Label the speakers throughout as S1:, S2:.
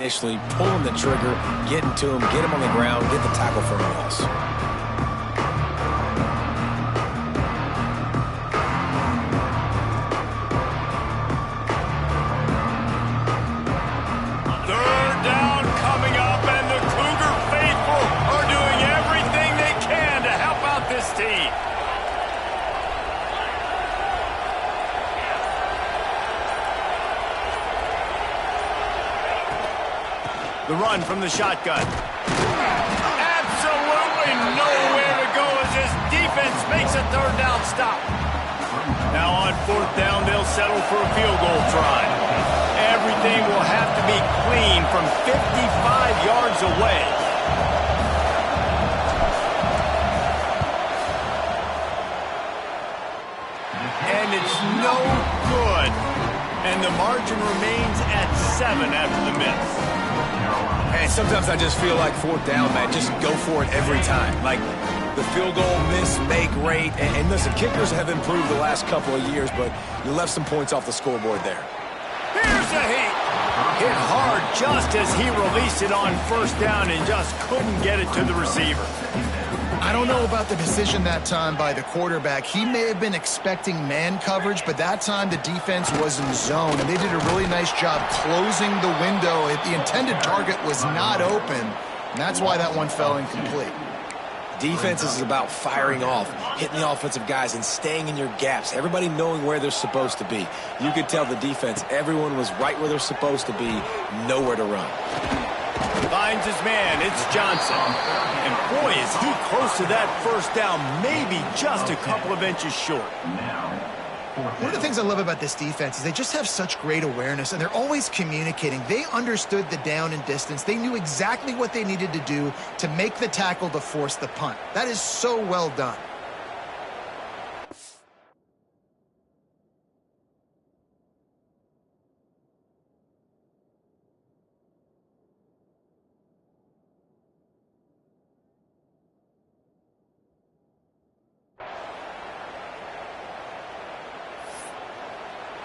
S1: Initially pulling the trigger, getting to him, get him on the ground, get the tackle for a loss.
S2: The run from the shotgun. Absolutely nowhere to go as this defense makes a third down stop. Now on fourth down, they'll settle for a field goal try. Everything will have to be clean from 55 yards away. And it's no good. And the margin remains at 7 after the miss.
S1: Hey, sometimes I just feel like fourth down, man. Just go for it every time. Like the field goal miss, make rate. And listen, kickers have improved the last couple of years, but you left some points off the scoreboard there.
S2: Here's a hit. Hit hard just as he released it on first down and just couldn't get it to the receiver.
S3: I don't know about the decision that time by the quarterback. He may have been expecting man coverage, but that time the defense was in zone, and they did a really nice job closing the window. The intended target was not open, and that's why that one fell incomplete.
S1: Defense is about firing off, hitting the offensive guys, and staying in your gaps. Everybody knowing where they're supposed to be. You could tell the defense, everyone was right where they're supposed to be, nowhere to run.
S2: Finds his man, it's Johnson. And boy, is he close to that first down, maybe just a couple of inches short.
S3: One of the things I love about this defense is they just have such great awareness, and they're always communicating. They understood the down and distance. They knew exactly what they needed to do to make the tackle to force the punt. That is so well done.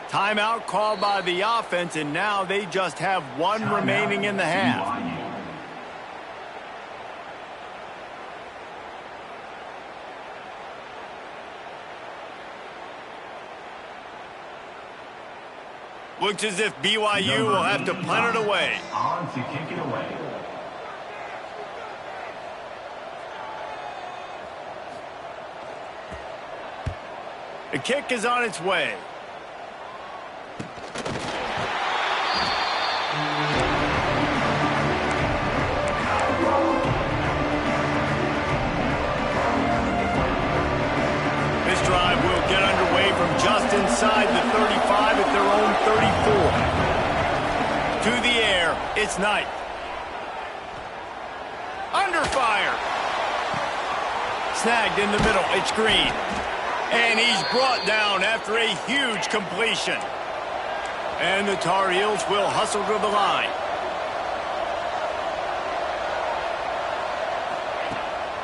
S2: Timeout called by the offense, and now they just have one remaining in the half. Looks as if BYU will have to punt it away.
S4: On to kick it away.
S2: The kick is on its way. Drive will get underway from just inside the 35 at their own 34. To the air, it's Knight. Under fire. Snagged in the middle, it's Green. And he's brought down after a huge completion. And the Tar Heels will hustle to the line.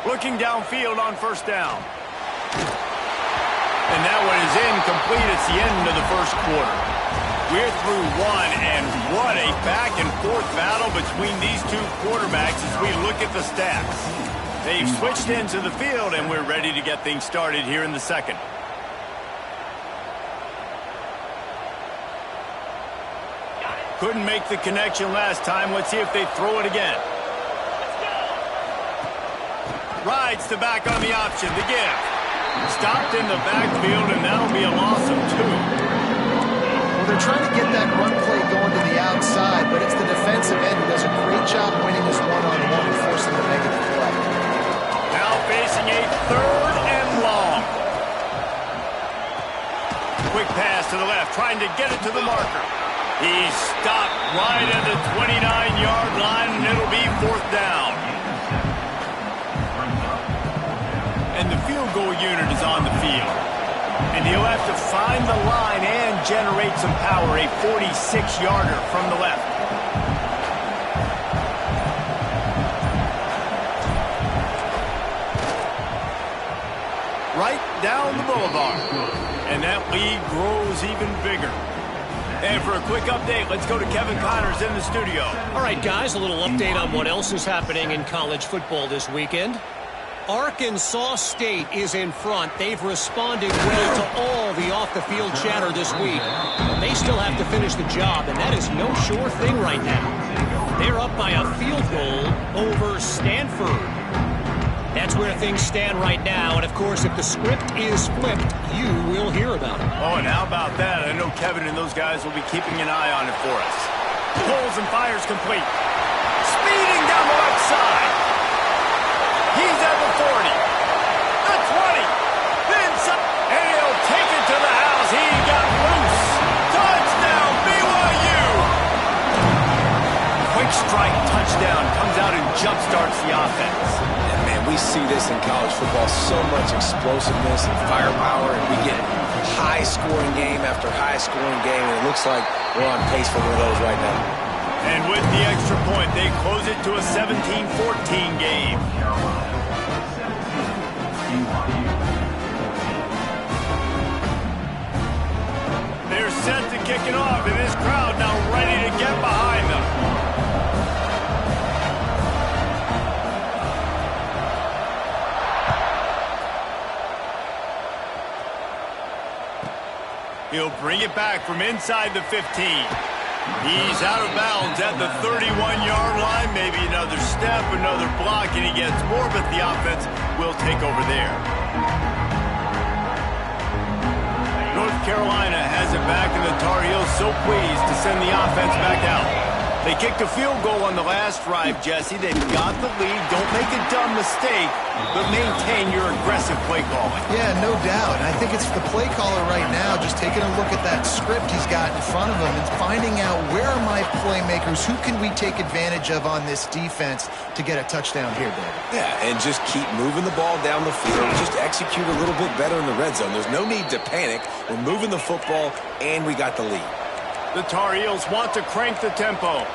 S2: Looking downfield on first down. And that one is incomplete. It's the end of the first quarter. We're through one, and what a back-and-forth battle between these two quarterbacks as we look at the stats. They've switched into the field, and we're ready to get things started here in the second. Couldn't make the connection last time. Let's see if they throw it again. Rides the back on the option, the give. Stopped in the backfield, and that'll be a loss of 2.
S3: Well, they're trying to get that run play going to the outside, but it's the defensive end who does a great job winning his one-on-one and forcing the negative play.
S2: Now facing a third and long. Quick pass to the left, trying to get it to the marker. He's stopped right at the 29-yard line, and it'll be fourth down. And the field goal unit is on the field. And he'll have to find the line and generate some power, a 46-yarder from the left. Right down the boulevard. And that lead grows even bigger. And for a quick update, let's go to Kevin Connors in the studio.
S4: All right, guys, a little update on what else is happening in college football this weekend. Arkansas State is in front. They've responded well to all the off-the-field chatter this week. They still have to finish the job, and that is no sure thing right now. They're up by a field goal over Stanford. That's where things stand right now, and of course, if the script is flipped, you will hear about it.
S2: Oh, and how about that? I know Kevin and those guys will be keeping an eye on it for us. Pulls and fires complete. Speeding down the left side. He's at the 40, the 20, then some, and he'll take it to the house. He got loose. Touchdown, BYU! Quick strike touchdown comes out and jumpstarts the offense.
S1: And man, we see this in college football, so much explosiveness and firepower, and we get high-scoring game after high-scoring game, and it looks like we're on pace for one of those right now.
S2: And with the extra point, they close it to a 17-14 game. They're set to kick it off, and this crowd now ready to get behind them. He'll bring it back from inside the 15. He's out of bounds at the 31-yard line. Maybe another step, another block, and he gets more, but the offense will take over there. North Carolina has it back, and the Tar Heels so pleased to send the offense back out. They kicked a field goal on the last drive, Jesse. They've got the lead. Don't make a dumb mistake, but maintain your aggressive play calling.
S3: Yeah, no doubt. I think it's the play caller right now just taking a look at that script he's got in front of him and finding out where are my playmakers, who can we take advantage of on this defense to get a touchdown here, David.
S1: Yeah, and just keep moving the ball down the field. Just execute a little bit better in the red zone. There's no need to panic. We're moving the football, and we got the lead.
S2: The Tar Heels want to crank the tempo.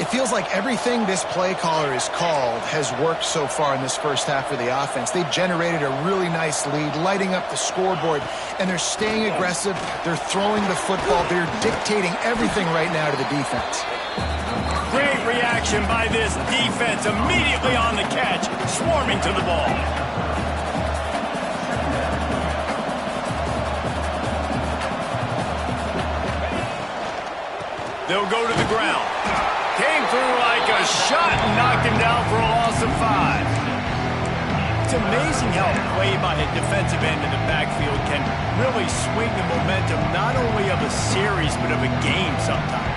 S3: It feels like everything this play caller has called has worked so far in this first half for the offense. They've generated a really nice lead, lighting up the scoreboard, and they're staying aggressive. They're throwing the football. They're dictating everything right now to the defense.
S2: Great reaction by this defense, immediately on the catch, swarming to the ball. They'll go to the ground. Came through like a shot and knocked him down for a loss of 5. It's amazing how a play by a defensive end in the backfield can really swing the momentum not only of a series but of a game sometimes.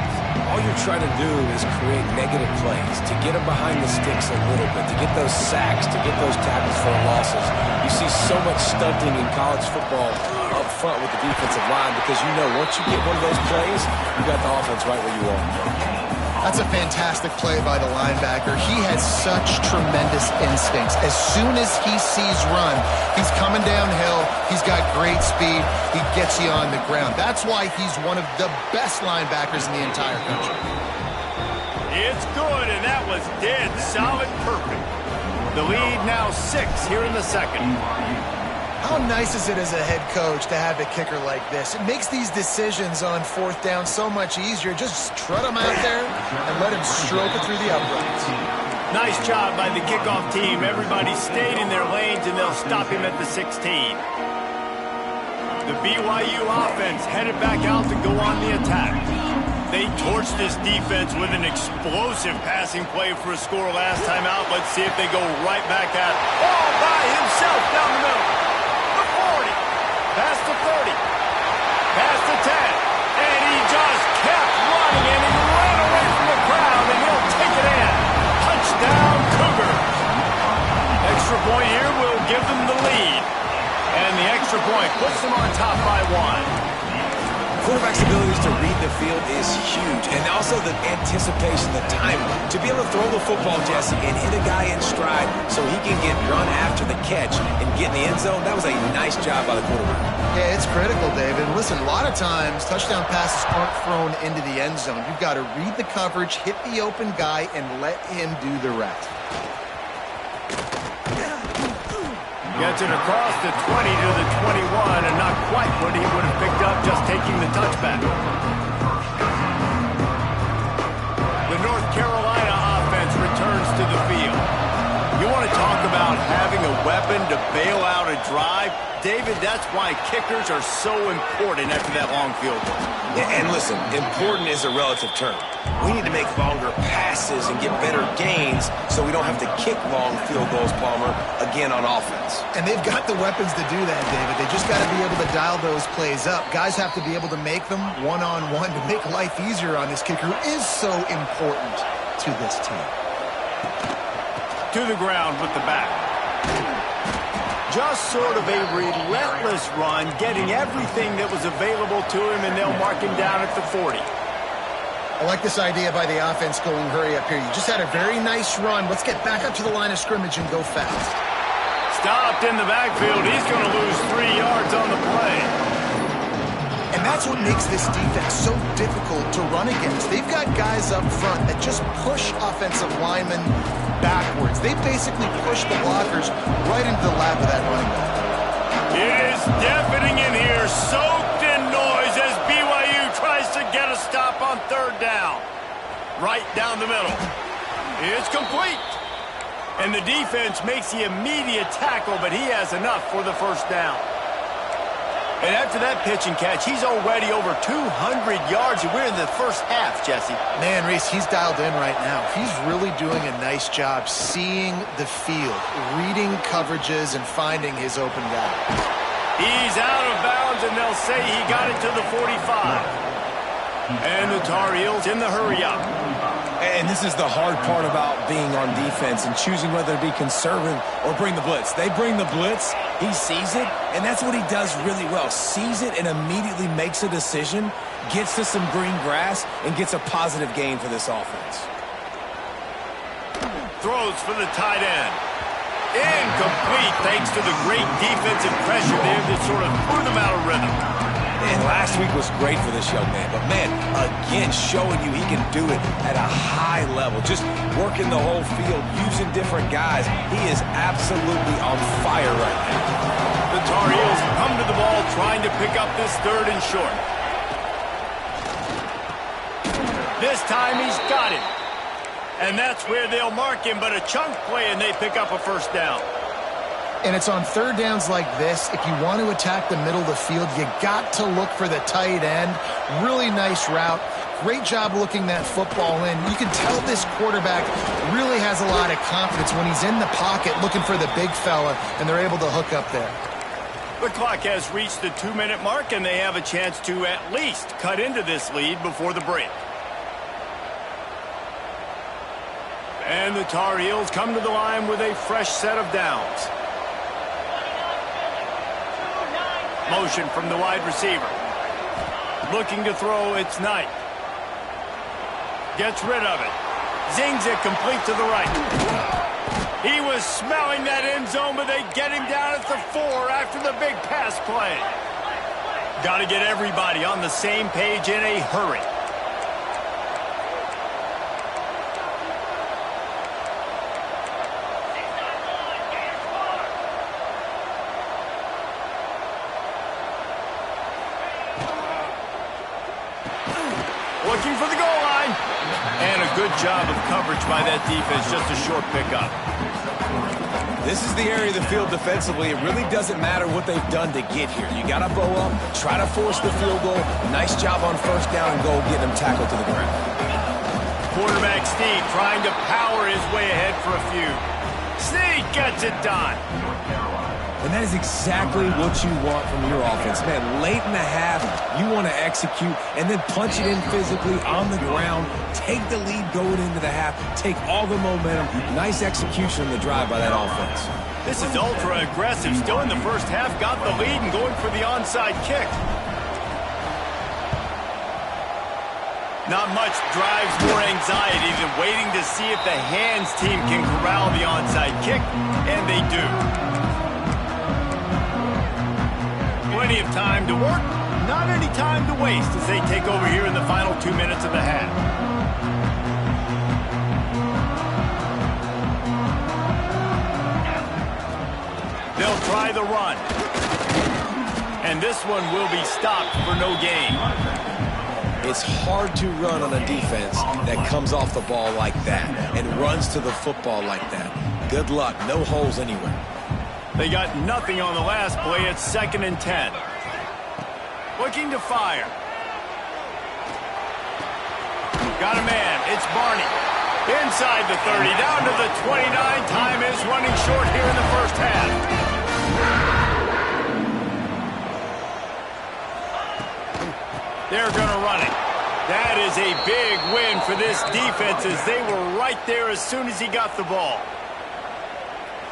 S1: All you're trying to do is create negative plays, to get them behind the sticks a little bit, to get those sacks, to get those tackles for losses. You see so much stunting in college football up front with the defensive line because you know once you get one of those plays, you got the offense right where you want.
S3: That's a fantastic play by the linebacker. He has such tremendous instincts. As soon as he sees run, he's coming downhill. He's got great speed. He gets you on the ground. That's why he's one of the best linebackers in the entire country.
S2: It's good, and that was dead solid perfect. The lead now 6 here in the second.
S3: How nice is it as a head coach to have a kicker like this? It makes these decisions on fourth down so much easier. Just trot him out there and let him stroke it through the uprights.
S2: Nice job by the kickoff team. Everybody stayed in their lanes, and they'll stop him at the 16. The BYU offense headed back out to go on the attack. They torched this defense with an explosive passing play for a score last time out. Let's see if they go right back at it. All by himself down the middle. The 40. Past the 30. Past the 10. And he just kept running, and he ran away from the crowd, and he'll take it in. Touchdown, Cougars. Extra point here will give them the lead. And the extra point puts them on top by 1.
S1: Quarterback's abilities to read the field is huge, and also the anticipation, the time to be able to throw the football, Jesse, and hit a guy in stride so he can get run after the catch and get in the end zone. That was a nice job by the quarterback.
S3: Yeah, it's critical, David. Listen, a lot of times touchdown passes aren't thrown into the end zone. You've got to read the coverage, hit the open guy, and let him do the rest.
S2: Gets it across the 20 to the 21, and not quite what he would have picked up just taking the touchback. You want to talk about having a weapon to bail out a drive? David, that's why kickers are so important after that long field goal.
S1: Yeah, and listen, important is a relative term. We need to make longer passes and get better gains so we don't have to kick long field goals, Palmer, again on offense.
S3: And they've got the weapons to do that, David. They just got to be able to dial those plays up. Guys have to be able to make them one-on-one to make life easier on this kicker who is so important to this team.
S2: To the ground with the back. Just sort of a relentless run, getting everything that was available to him, and they'll mark him down at the 40.
S3: I like this idea by the offense going hurry up here. You just had a very nice run. Let's get back up to the line of scrimmage and go fast.
S2: Stopped in the backfield. He's going to lose 3 yards on the play.
S3: And that's what makes this defense so difficult to run against. They've got guys up front that just push offensive linemen backwards. They basically push the blockers right into the lap of that running back.
S2: It is deafening in here, soaked in noise as BYU tries to get a stop on 3rd down. Right down the middle. It's complete. And the defense makes the immediate tackle, but he has enough for the 1st down. And after that pitch and catch, he's already over 200 yards, and we're in the 1st half, Jesse.
S3: Man, Reese, he's dialed in right now. He's really doing a nice job seeing the field, reading coverages, and finding his open guy.
S2: He's out of bounds, and they'll say he got it to the 45. And the Tar Heels in the hurry-up.
S1: And this is the hard part about being on defense and choosing whether to be conservative or bring the blitz. They bring the blitz, he sees it, and that's what he does really well. Sees it and immediately makes a decision, gets to some green grass, and gets a positive gain for this offense.
S2: Throws for the tight end. Incomplete thanks to the great defensive pressure there that sort of threw them out of rhythm.
S1: And last week was great for this young man. But, man, again, showing you he can do it at a high level. Just working the whole field, using different guys. He is absolutely on fire right now.
S2: The Tar Heels come to the ball trying to pick up this 3rd and short. This time he's got it. And that's where they'll mark him, but a chunk play and they pick up a 1st down.
S3: And it's on 3rd downs like this. If you want to attack the middle of the field, you got to look for the tight end. Really nice route. Great job looking that football in. You can tell this quarterback really has a lot of confidence when he's in the pocket looking for the big fella, and they're able to hook up there.
S2: The clock has reached the 2-minute mark, and they have a chance to at least cut into this lead before the break. And the Tar Heels come to the line with a fresh set of downs. Motion from the wide receiver. Looking to throw, it's Knight. Gets rid of it. Zings it complete to the right. He was smelling that end zone, but they get him down at the 4 after the big pass play. Got to get everybody on the same page in a hurry. Looking for the goal line. And a good job of coverage by that defense. Just a short pickup.
S1: This is the area of the field defensively. It really doesn't matter what they've done to get here. You got to bow up, try to force the field goal. Nice job on 1st down and goal, getting them tackled to the ground.
S2: Quarterback Snead trying to power his way ahead for a few. Snead gets it done.
S1: And that is exactly what you want from your offense. Man, late in the half, you want to execute and then punch it in physically on the ground, take the lead going into the half, take all the momentum. Nice execution on the drive by that offense.
S2: This is ultra aggressive. Still in the 1st half, got the lead and going for the onside kick. Not much drives more anxiety than waiting to see if the hands team can corral the onside kick, and they do. Plenty of time to work, not any time to waste as they take over here in the final 2 minutes of the half. They'll try the run. And this one will be stopped for no gain.
S1: It's hard to run on a defense that comes off the ball like that and runs to the football like that. Good luck. No holes anywhere.
S2: They got nothing on the last play. It's 2nd and 10. Looking to fire. Got a man. It's Barney. Inside the 30, down to the 29. Time is running short here in the first half. They're going to run it. That is a big win for this defense as they were right there as soon as he got the ball.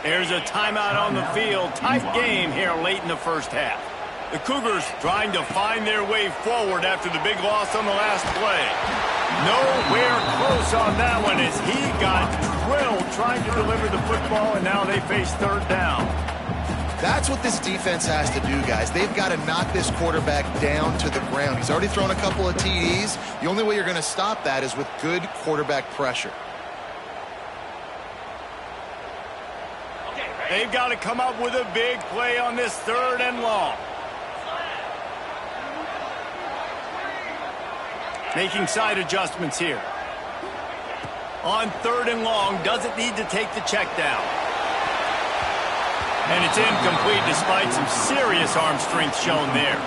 S2: There's a timeout on the field. Tight game here late in the first half. The Cougars trying to find their way forward after the big loss on the last play. Nowhere close on that one as he got drilled trying to deliver the football, and now they face 3rd down.
S3: That's what this defense has to do, guys. They've got to knock this quarterback down to the ground. He's already thrown a couple of TDs. The only way you're going to stop that is with good quarterback pressure.
S2: They've got to come up with a big play on this 3rd and long. Making side adjustments here. On 3rd and long, doesn't need to take the check down. And it's incomplete despite some serious arm strength shown there.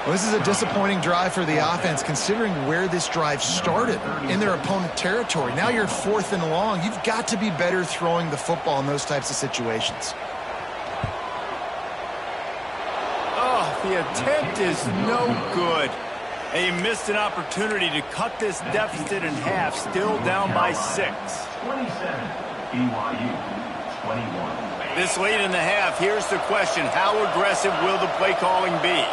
S3: Well, this is a disappointing drive for the offense considering where this drive started, in their opponent territory. Now you're 4th and long. You've got to be better throwing the football in those types of situations.
S2: Oh, the attempt is no good. They missed an opportunity to cut this deficit in half, still down by 6.
S5: 27, BYU, 21.
S2: This late in the half, here's the question. How aggressive will the play calling be?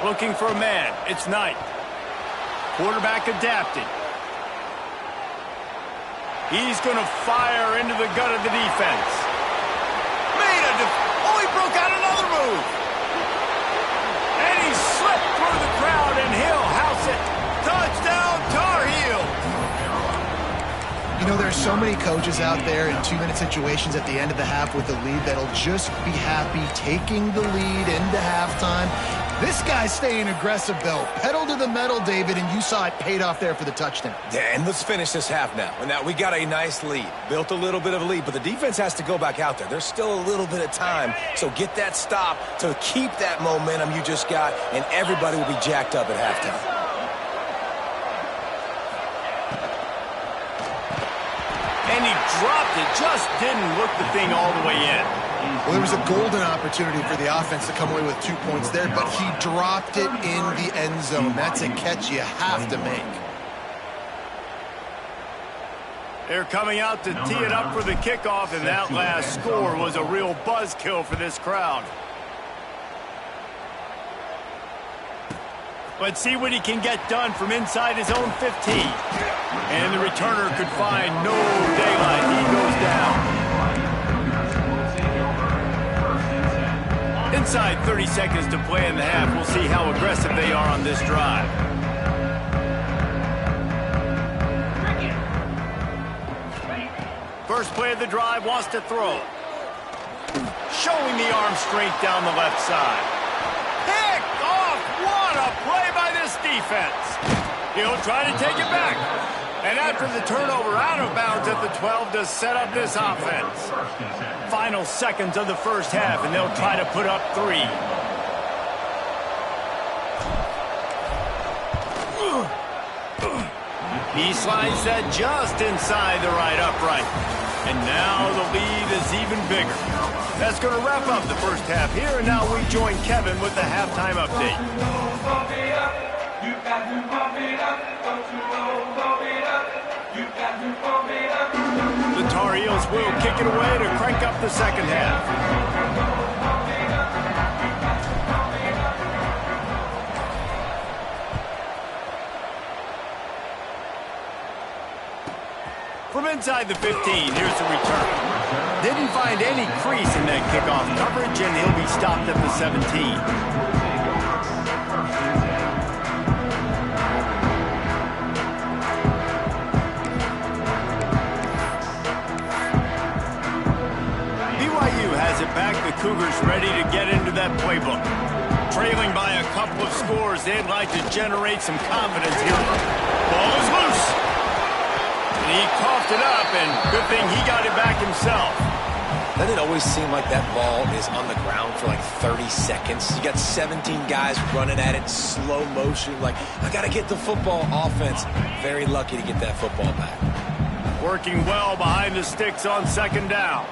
S2: Looking for a man. It's Knight. Quarterback adapted. He's going to fire into the gut of the defense. He broke out another move. And he slipped through the crowd, and he'll house it. Touchdown, Tar Heel.
S3: You know, there's so many coaches out there in 2-minute situations at the end of the half with the lead that'll just be happy taking the lead into halftime. This guy's staying aggressive, though. Pedal to the metal, David, and you saw it paid off there for the touchdown.
S1: Yeah, and let's finish this half now. Now, we got a nice lead. Built a little bit of a lead, but the defense has to go back out there. There's still a little bit of time, so get that stop to keep that momentum you just got, and everybody will be jacked up at halftime.
S2: And he dropped it. Just didn't look the thing all the way in.
S3: Well, there was a golden opportunity for the offense to come away with 2 points there, but he dropped it in the end zone. That's a catch you have to make.
S2: They're coming out to tee it up for the kickoff, and that last score was a real buzzkill for this crowd. Let's see what he can get done from inside his own 15. And the returner could find no daylight. He goes down. Inside 30 seconds to play in the half. We'll see how aggressive they are on this drive. First play of the drive, wants to throw. Showing the arm strength down the left side. Picked off! What a play by this defense. He'll try to take it back. And after the turnover, out of bounds at the 12 to set up this offense. Final seconds of the first half, and they'll try to put up 3. He slides that just inside the right upright. And now the lead is even bigger. That's going to wrap up the first half here, and now we join Kevin with the halftime update. The Tar Heels will kick it away to crank up the second half. From inside the 15, here's the return. Didn't find any crease in that kickoff coverage, and he'll be stopped at the 17. BYU has it back. The Cougars ready to get into that playbook. Trailing by a couple of scores, they'd like to generate some confidence here. Ball is loose. And he coughed it up, and good thing he got it back himself.
S1: Doesn't it always seem like that ball is on the ground for like 30 seconds? You got 17 guys running at it, slow motion. Like, I got to get the football. Offense, very lucky to get that football back.
S2: Working well behind the sticks on second down.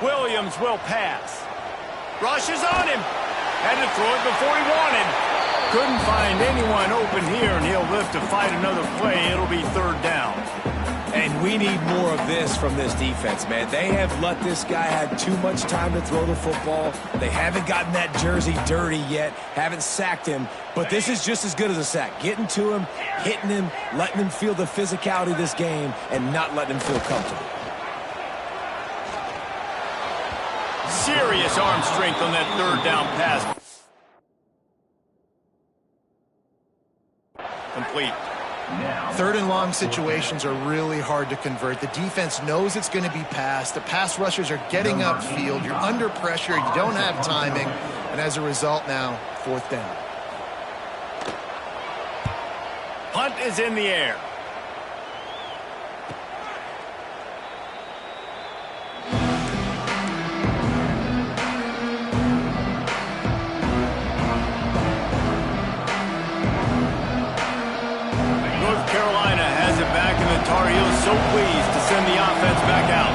S2: Williams will pass. Rushes on him. Had to throw it before he wanted. Couldn't find anyone open here, and he'll live to fight another play. It'll be third down.
S1: And we need more of this from this defense, man. They have let this guy have too much time to throw the football. They haven't gotten that jersey dirty yet, haven't sacked him. But this is just as good as a sack. Getting to him, hitting him, letting him feel the physicality of this game, and not letting him feel comfortable.
S2: Serious arm strength on that third down pass. Complete.
S3: Third and long situations are really hard to convert. The defense knows it's going to be passed. The pass rushers are getting upfield. You're under pressure. You don't have timing. And as a result now, fourth down.
S2: Punt is in the air.
S3: Tar Heels so pleased to send the offense back out.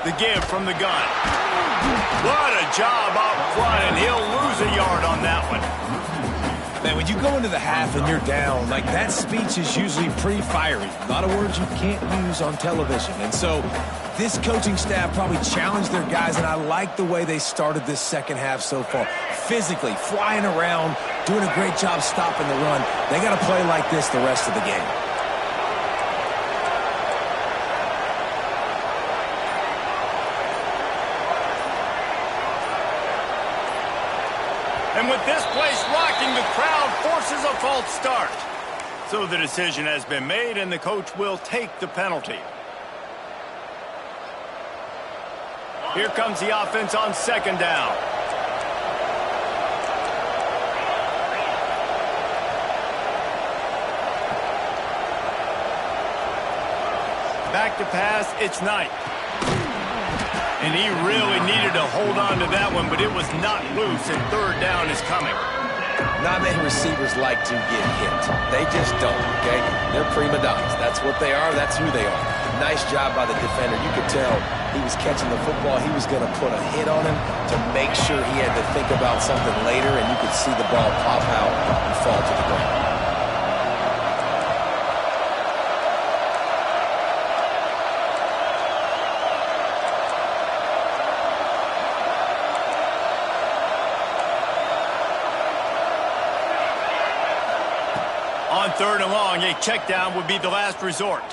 S3: The give from the gun. What a job up front, and he'll lose a yard on that one.
S1: Man, when you go into the half and you're down, like, that speech is usually pretty fiery. A lot of words you can't use on television. And so this coaching staff probably challenged their guys, and I like the way they started this second half so far. Physically, flying around, doing a great job stopping the run. They got to play like this the rest of the game.
S2: And with this place rocking, the crowd forces a false start. So the decision has been made, and the coach will take the penalty. Here comes the offense on second down. Back to pass, it's Knight. And he really needed to hold on to that one, but it was not loose, and third down is coming.
S1: Not many receivers like to get hit. They just don't, okay? They're prima donnas. That's what they are. That's who they are. Nice job by the defender. You could tell he was catching the football. He was going to put a hit on him to make sure he had to think about something later, and you could see the ball pop out and fall to the ground.
S2: On third and long, a check down would be the last resort.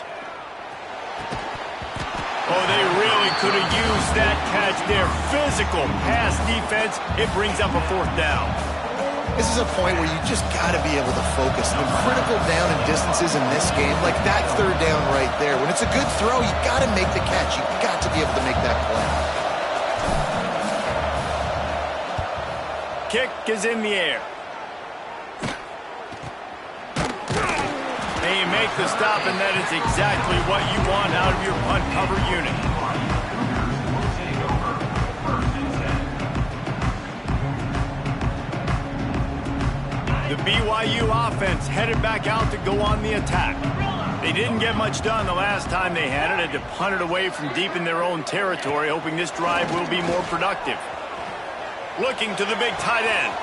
S2: Oh, they really could have used that catch there. Physical pass defense. It brings up a fourth down.
S3: This is a point where you just got to be able to focus. The critical down and distances in this game, like that third down right there. When it's a good throw, you got to make the catch. You got to be able to make that play.
S2: Kick is in the air. They make the stop, and that is exactly what you want out of your punt cover unit. The BYU offense headed back out to go on the attack. They didn't get much done the last time they had it. Had to punt it away from deep in their own territory, hoping this drive will be more productive. Looking to the big tight end.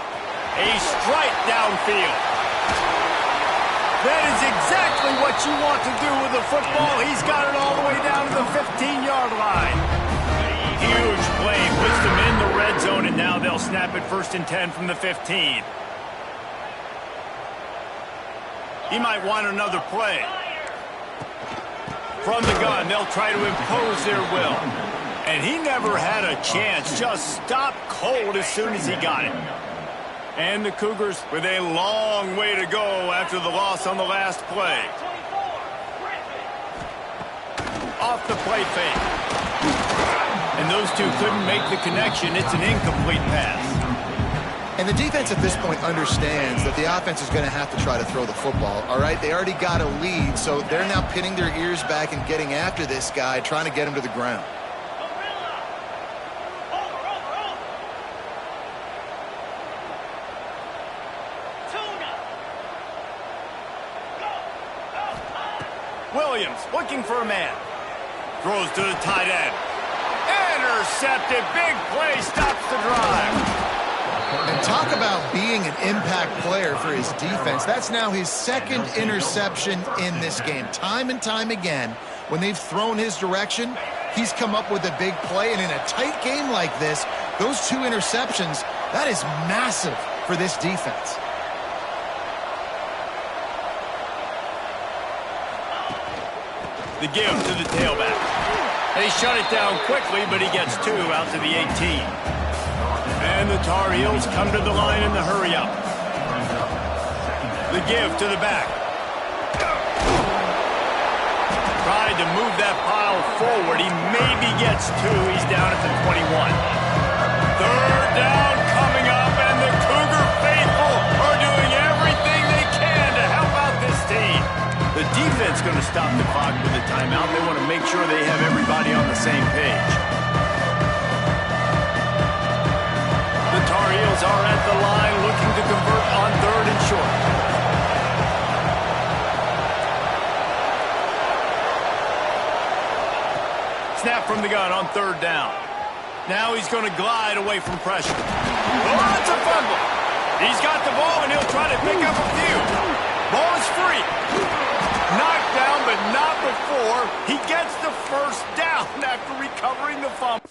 S2: A strike downfield. That is exactly what you want to do with the football. He's got it all the way down to the 15-yard line. Huge play, puts them in the red zone, and now they'll snap it 1st and 10 from the 15. He might want another play. From the gun, they'll try to impose their will. And he never had a chance, just stopped cold as soon as he got it. And the Cougars with a long way to go after the loss on the last play. off the play fake. And those two couldn't make the connection. It's an incomplete pass.
S3: And the defense at this point understands that the offense is going to have to try to throw the football, all right? They already got a lead, so they're now pinning their ears back and getting after this guy, trying to get him to the ground.
S2: Williams looking for a man. Throws to the tight end. Intercepted. Big play. Stops the drive.
S3: And talk about being an impact player for his defense. That's now his second interception in this game. Time and time again, when they've thrown his direction, he's come up with a big play. And in a tight game like this, those two interceptions, that is massive for this defense.
S2: The give to the tailback. They shut it down quickly, but he gets two out to the 18. And the Tar Heels come to the line in the hurry-up. The give to the back. Tried to move that pile forward. He maybe gets two. He's down at the 21. Third down coming up, and the Cougar faithful are doing everything they can to help out this team. The defense going to stop the clock with a timeout. They want to make sure they have everybody on the same page. The Tar Heels are at the line looking to convert on third and short. Snap from the gun on third down. Now he's going to glide away from pressure. Oh, it's a fumble. He's got the ball, and he'll try to pick up a few. Ball is free. Knocked down, but not before he gets the first down after recovering the fumble.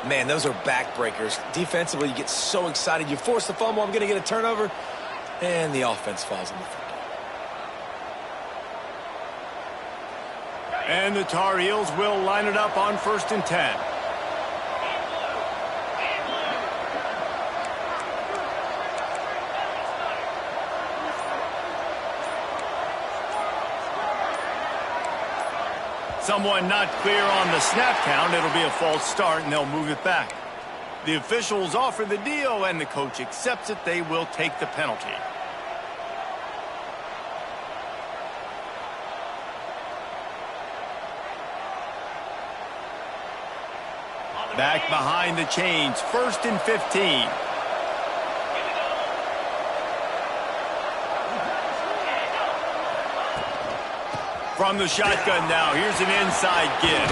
S1: Man, those are backbreakers. Defensively, you get so excited. You force the fumble, I'm going to get a turnover, and the offense falls on the football.
S2: And the Tar Heels will line it up on 1st and 10. Someone not clear on the snap count. It'll be a false start, and they'll move it back. The officials offer the deal, and the coach accepts it. They will take the penalty. Back behind the chains, 1st and 15. From the shotgun now, here's an inside give.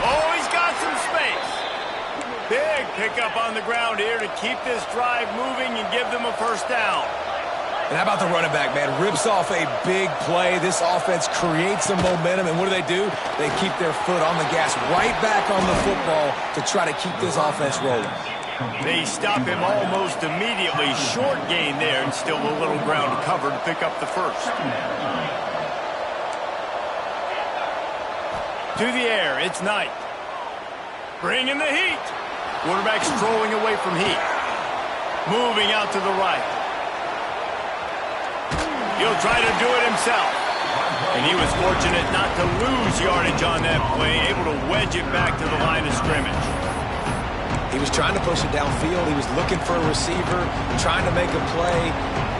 S2: Oh, he's got some space. Big pickup on the ground here to keep this drive moving and give them a first down.
S1: And how about the running back, man? Rips off a big play. This offense creates some momentum, and what do? They keep their foot on the gas, right back on the football to try to keep this offense rolling.
S2: They stop him almost immediately. Short gain there, and still a little ground to cover to pick up the first. To the air, it's Knight. Bringing the heat. Quarterback strolling away from heat. Moving out to the right. He'll try to do it himself. And he was fortunate not to lose yardage on that play, able to wedge it back to the line of scrimmage.
S1: He was trying to push it downfield. He was looking for a receiver, trying to make a play.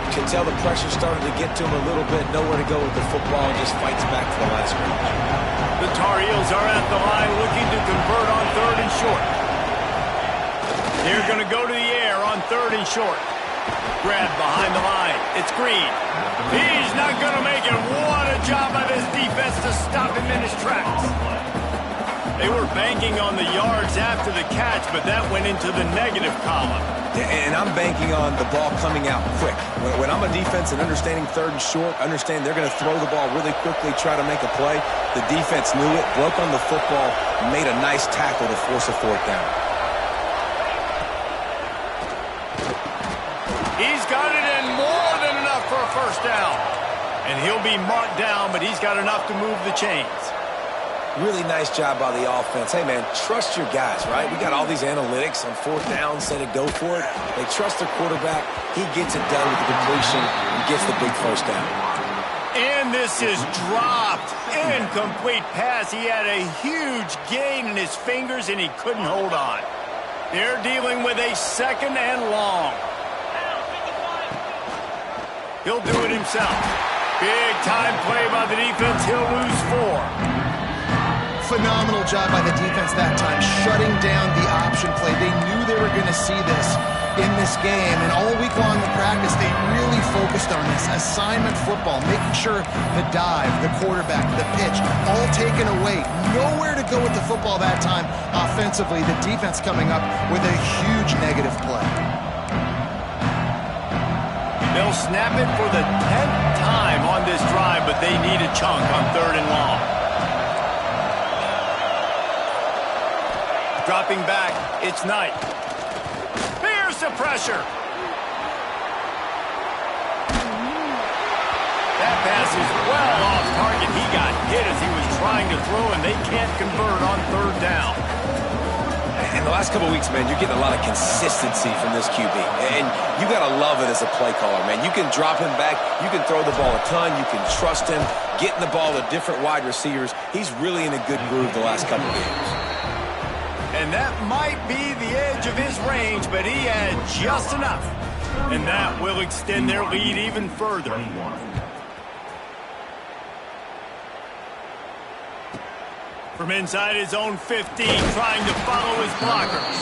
S1: You could tell the pressure started to get to him a little bit. Nowhere to go with the football, and just fights back to the line of scrimmage.
S2: The Tar Heels are at the line looking to convert on third and short. They're going to go to the air on third and short. Grab behind the line. It's Green. He's not going to make it. What a job by this defense to stop him in his tracks. They were banking on the yards after the catch, but that went into the negative column.
S1: And I'm banking on the ball coming out quick. When I'm a defense and understanding third and short, understand they're going to throw the ball really quickly, try to make a play. The defense knew it, broke on the football, made a nice tackle to force a fourth down.
S2: He's got it in, more than enough for a first down. And he'll be marked down, but he's got enough to move the chains.
S1: Really nice job by the offense. Hey, man, trust your guys, right? We got all these analytics on fourth down, say to go for it. They trust their quarterback. He gets it done with the completion and gets the big first down.
S2: And this is dropped. Incomplete pass. He had a huge gain in his fingers, and he couldn't hold on. They're dealing with a second and long. He'll do it himself. Big time play by the defense. He'll lose 4.
S3: Phenomenal job by the defense that time, shutting down the option play. They knew they were going to see this in this game, and all week long in practice, they really focused on this assignment football, making sure the dive, the quarterback, the pitch, all taken away. Nowhere to go with the football that time offensively. The defense coming up with a huge negative play.
S2: They'll snap it for the 10th time on this drive, but they need a chunk on 3rd and long. Dropping back, it's Knight. Here's the pressure. That pass is well off target. He got hit as he was trying to throw, and they can't convert on 3rd down.
S1: In the last couple of weeks, man, you're getting a lot of consistency from this QB. And you got to love it as a play caller, man. You can drop him back. You can throw the ball a ton. You can trust him. Getting the ball to different wide receivers. He's really in a good groove the last couple of games.
S2: And that might be the edge of his range, but he had just enough. And that will extend their lead even further. From inside his own 15, trying to follow his blockers.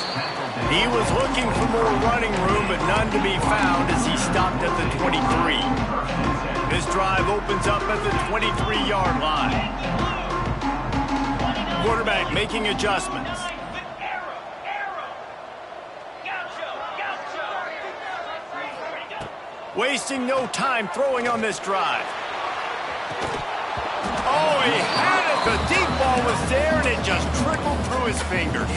S2: He was looking for more running room, but none to be found as he stopped at the 23. This drive opens up at the 23-yard line. Quarterback making adjustments. Wasting no time throwing on this drive. Oh, he had it. The deep ball was there, and it just trickled through his fingers.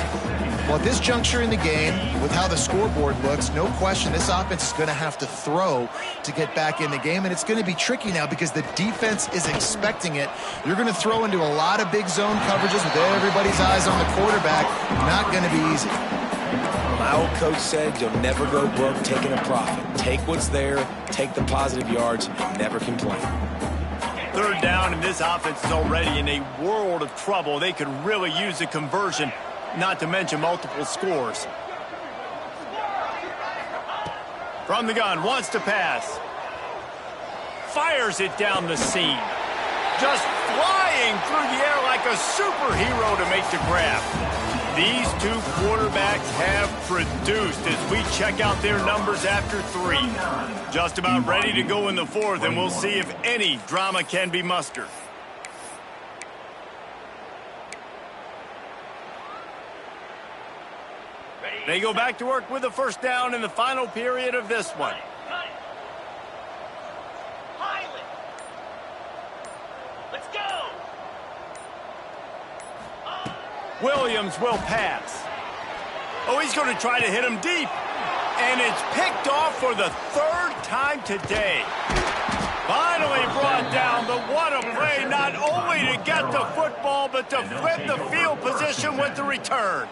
S3: Well, at this juncture in the game, with how the scoreboard looks, no question this offense is going to have to throw to get back in the game, and it's going to be tricky now because the defense is expecting it. You're going to throw into a lot of big zone coverages with everybody's eyes on the quarterback. Not going to be easy.
S1: My old coach said you'll never go broke taking a profit. Take what's there, take the positive yards, and never complain.
S2: 3rd down, and this offense is already in a world of trouble. They could really use a conversion, not to mention multiple scores. From the gun, wants to pass. Fires it down the seam. Just flying through the air like a superhero to make the grab. These two quarterbacks have produced as we check out their numbers after 3. Just about ready to go in the 4th, and we'll see if any drama can be mustered. They go back to work with a first down in the final period of this one. Williams will pass. Oh, he's going to try to hit him deep. And it's picked off for the 3rd time today. Finally brought down, but what a play, not only to get the football, but to flip the field position with the return.